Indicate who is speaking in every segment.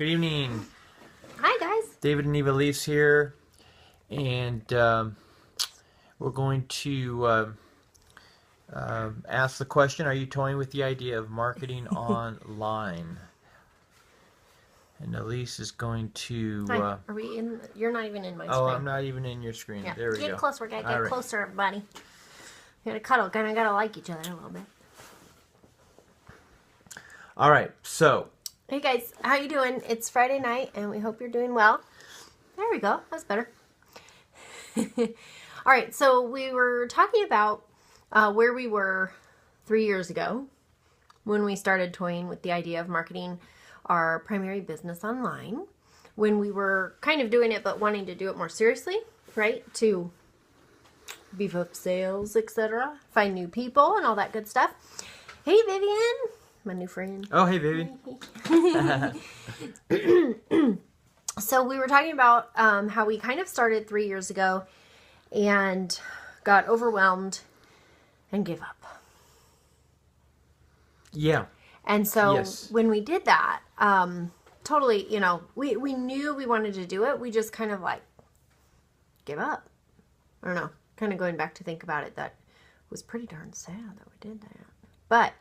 Speaker 1: Good evening.
Speaker 2: Hi, guys.
Speaker 1: David and Eva Leafs here, and we're going to ask the question, are you toying with the idea of marketing online? And Elise is going to...
Speaker 2: Hi. Are we in? You're not even in my screen.
Speaker 1: Oh, I'm not even in your screen.
Speaker 2: Yeah.
Speaker 1: There we go.
Speaker 2: Get closer. Get
Speaker 1: All right.
Speaker 2: closer, everybody. We gotta cuddle. Kind of gotta like each other a little bit.
Speaker 1: All right, so...
Speaker 2: Hey, guys. How you doing? It's Friday night, and we hope you're doing well. There we go. That's better. All right, so we were talking about where we were 3 years ago when we started toying with the idea of marketing our primary business online, when we were kind of doing it but wanting to do it more seriously, right? To beef up sales, etc., find new people and all that good stuff. Hey, Vivian, my new friend.
Speaker 1: Oh, hey, baby.
Speaker 2: So we were talking about how we kind of started 3 years ago and got overwhelmed and gave up.
Speaker 1: Yeah.
Speaker 2: And so
Speaker 1: Yes.
Speaker 2: when we did that, totally, we knew we wanted to do it. We just kind of like gave up. I don't know. Kind of going back to think about it, that was pretty darn sad that we did that. But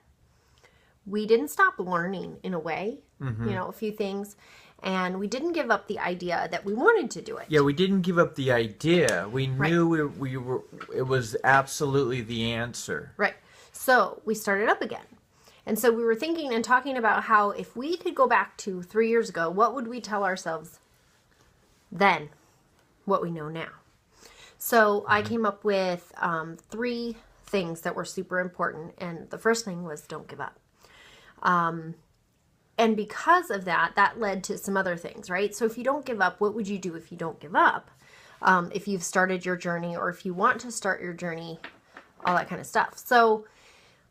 Speaker 2: we didn't stop learning in a way, a few things. And we didn't give up the idea that we wanted to do it.
Speaker 1: Yeah, we didn't give up the idea. We knew we were. It was absolutely the answer.
Speaker 2: Right. So we started up again. And so we were thinking and talking about how if we could go back to 3 years ago, what would we tell ourselves then, what we know now? So I came up with 3 things that were super important. And the first thing was don't give up. And because of that, that led to some other things, right? So if you don't give up, what would you do if you don't give up? If you've started your journey or if you want to start your journey, all that kind of stuff. So,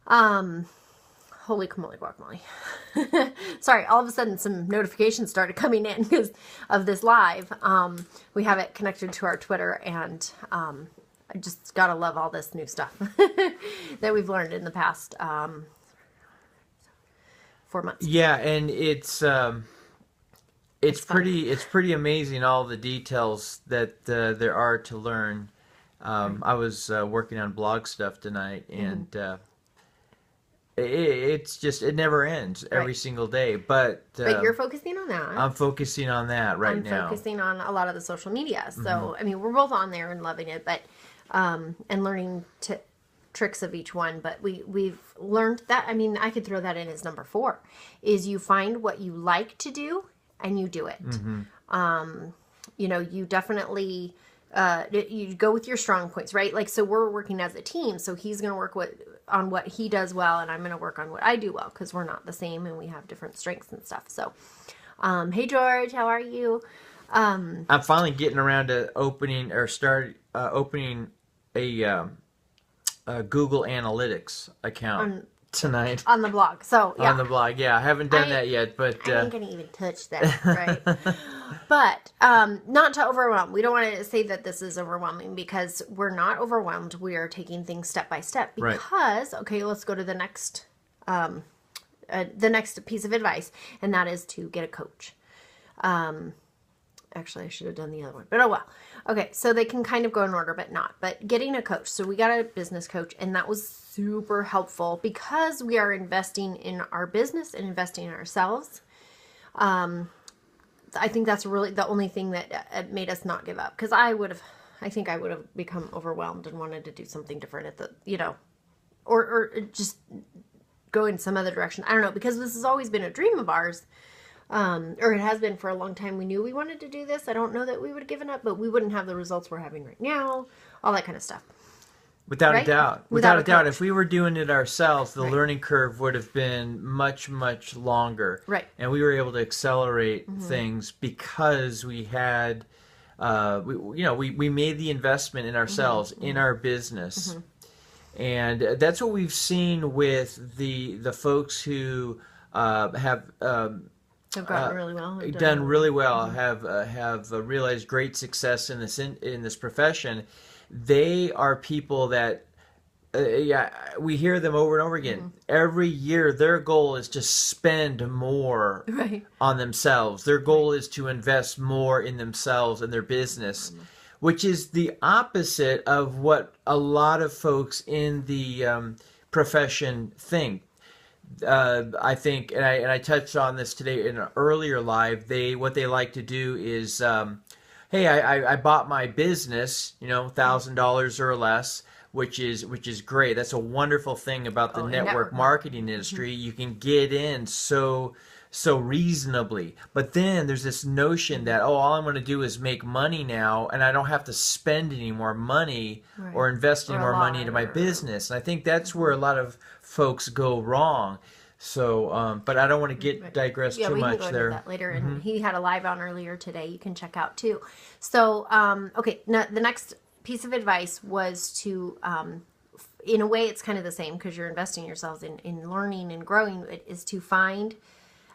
Speaker 2: holy camoli guacamole. Sorry, all of a sudden some notifications started coming in because of this live. We have it connected to our Twitter, and I just gotta love all this new stuff that we've learned in the past 4 months.
Speaker 1: Yeah, and it's pretty amazing, all the details that there are to learn. I was working on blog stuff tonight, and it never ends every single day. But
Speaker 2: you're focusing on that.
Speaker 1: I'm focusing on that right now.
Speaker 2: I'm focusing on a lot of the social media. So I mean, we're both on there and loving it, but and learning tricks of each one. But we've learned that. I mean, I could throw that in as number 4, is you find what you like to do and you do it. You definitely you go with your strong points, right? Like, so we're working as a team, so he's going to work on what he does well, and I'm going to work on what I do well, because we're not the same and we have different strengths and stuff. So hey George, how are you?
Speaker 1: I'm finally getting around to opening a Google Analytics account tonight.
Speaker 2: On the blog. So yeah.
Speaker 1: On the blog, yeah. I haven't done that yet, but
Speaker 2: I ain't gonna even touch that, right? But not to overwhelm. We don't want to say that this is overwhelming, because we're not overwhelmed. We are taking things step by step. Because okay, let's go to the next piece of advice, and that is to get a coach. Actually, I should have done the other one, but oh well. Okay, so they can kind of go in order, but not. But getting a coach. So we got a business coach, and that was super helpful because we are investing in our business and investing in ourselves. I think that's really the only thing that made us not give up, because I think I would have become overwhelmed and wanted to do something different at the, or just go in some other direction. I don't know, because this has always been a dream of ours. Or it has been for a long time. We knew we wanted to do this. I don't know that we would have given up, but we wouldn't have the results we're having right now. All that kind of stuff.
Speaker 1: Without a doubt. Without a doubt.
Speaker 2: coach.
Speaker 1: If we were doing it ourselves, the learning curve would have been much, much longer.
Speaker 2: Right.
Speaker 1: And we were able to accelerate things because we had, we made the investment in ourselves, in our business. And that's what we've seen with the folks who have
Speaker 2: gotten really well.
Speaker 1: Done really well. Have realized great success in this profession. They are people that yeah, we hear them over and over again. Every year, their goal is to spend more
Speaker 2: Right.
Speaker 1: on themselves. Their goal is to invest more in themselves and their business, which is the opposite of what a lot of folks in the profession think. I think, and I touched on this today in an earlier live. What they like to do is, hey, I bought my business, $1,000 or less, which is great. That's a wonderful thing about the
Speaker 2: Oh, and
Speaker 1: network
Speaker 2: network
Speaker 1: marketing industry. You can get in so reasonably. But then there's this notion that, all I'm going to do is make money now, and I don't have to spend any more money
Speaker 2: Right.
Speaker 1: or invest any
Speaker 2: Or a
Speaker 1: more money
Speaker 2: lot,
Speaker 1: into my
Speaker 2: or-
Speaker 1: business. And I think that's where a lot of folks go wrong. So, but I don't want to digress
Speaker 2: Yeah,
Speaker 1: too
Speaker 2: we can
Speaker 1: much
Speaker 2: go
Speaker 1: there.
Speaker 2: into that later. And he had a live on earlier today. You can check out too. So, okay, now the next piece of advice was to, in a way, it's kind of the same because you're investing yourselves in learning and growing. It is to find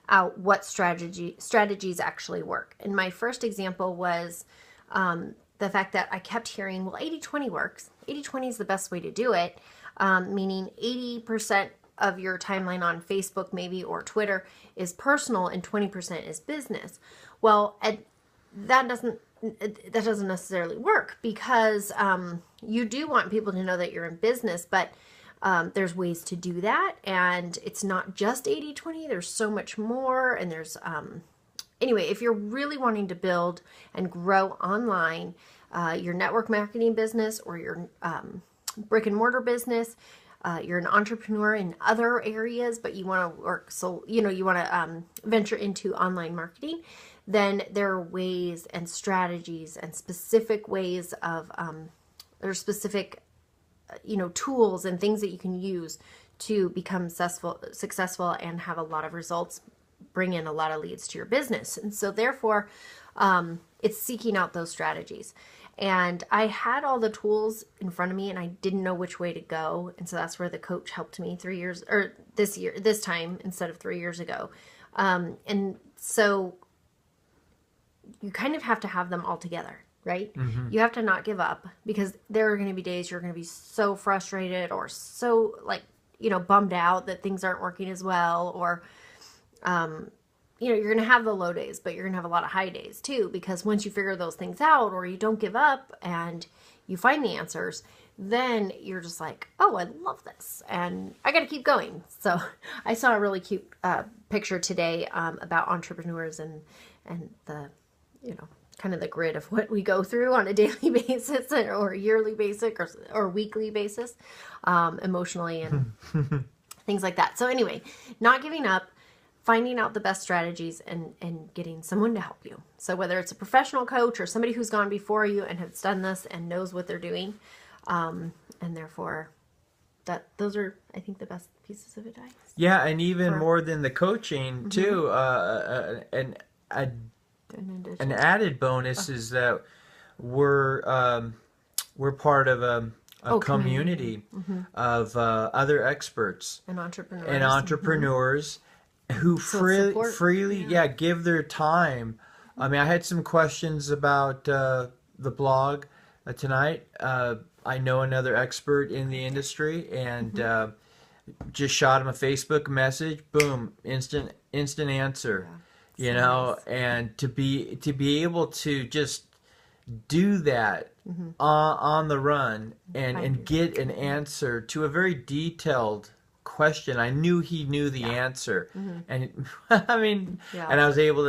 Speaker 2: out what strategies actually work. And my first example was the fact that I kept hearing, well, 80-20 works. 80-20 is the best way to do it, meaning 80% of your timeline on Facebook maybe or Twitter is personal and 20% is business. Well, that doesn't necessarily work because you do want people to know that you're in business, but there's ways to do that, and it's not just 80-20. There's so much more, and there's anyway, if you're really wanting to build and grow online, your network marketing business or your brick and mortar business, you're an entrepreneur in other areas, but you want to work, so you want to venture into online marketing, then there are ways and strategies and specific ways of there's specific tools and things that you can use to become successful and have a lot of results, bring in a lot of leads to your business. And so therefore, it's seeking out those strategies. And I had all the tools in front of me and I didn't know which way to go. And so that's where the coach helped me this time instead of 3 years ago. And so you kind of have to have them all together, right? You have to not give up, because there are going to be days you're going to be so frustrated or so bummed out that things aren't working as well, or you're going to have the low days, but you're going to have a lot of high days too, because once you figure those things out or you don't give up and you find the answers, then you're just like, oh, I love this and I got to keep going. So I saw a really cute picture today about entrepreneurs and the, kind of the grid of what we go through on a daily basis or a yearly basis or weekly basis, emotionally and things like that. So anyway, not giving up, finding out the best strategies and getting someone to help you. So whether it's a professional coach or somebody who's gone before you and has done this and knows what they're doing, and therefore those are, I think, the best pieces of advice.
Speaker 1: Yeah, and even more than the coaching too, an added bonus is that we're part of a community of other experts
Speaker 2: and entrepreneurs.
Speaker 1: Who
Speaker 2: support,
Speaker 1: freely give their time. I mean, I had some questions about the blog tonight. I know another expert in the industry, and just shot him a Facebook message. Boom, instant answer. Nice. And to be able to just do that on the run and get an answer to a very detailed question. I knew he knew the answer, and I mean, and I was able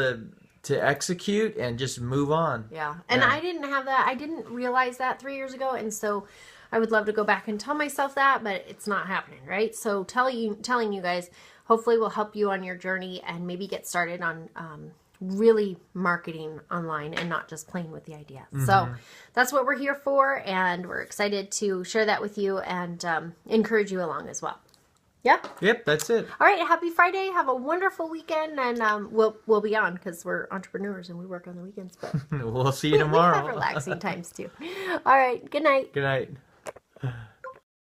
Speaker 1: to execute and just move on.
Speaker 2: And I didn't have that. I didn't realize that 3 years ago, and so I would love to go back and tell myself that, but it's not happening, right? So telling you guys hopefully will help you on your journey and maybe get started on really marketing online and not just playing with the idea. So that's what we're here for, and we're excited to share that with you and encourage you along as well.
Speaker 1: Yep, that's it.
Speaker 2: All right, happy Friday. Have a wonderful weekend, and we'll be on because we're entrepreneurs and we work on the weekends. But
Speaker 1: we'll see you tomorrow.
Speaker 2: We have relaxing times too. All right, good night.
Speaker 1: Good night.